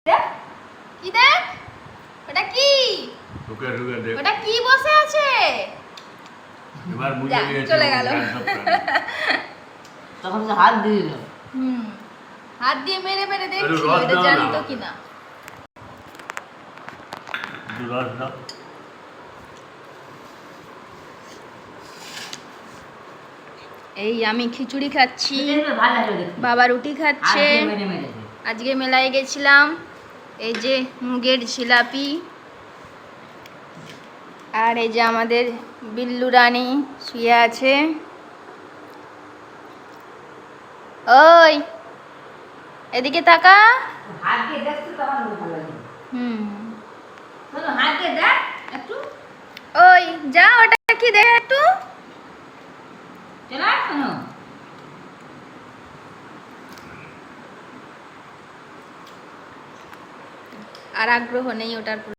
কি দেখ ওটা কি ওটা কি বসে আছে এবার বুঝে গিয়েছে চলে গেল তখন তো হাত দিয়ে দিল হাত দিয়ে মেরে মেরে দেখছিল এটা জানতো কিনা রস দাও এই আমি খিচুড়ি খাচ্ছি ভালো হলো দেখতে বাবা রুটি খাচ্ছে মেরে মেরে আজকে মেলায় গেছিলাম এই যে মুগের জিলাপি আর এই যে আমাদের বিল্লু রানী শুয়ে আছে ওই এদিকে তাকা হাত দিয়ে দেখতে তখন ভালো লাগে শোনো হাত দিয়ে দেখ একটু ওই যা ওটা কি দেখ একটু চলে শোনো আর আগ্রহ নেই ওটার প্রতি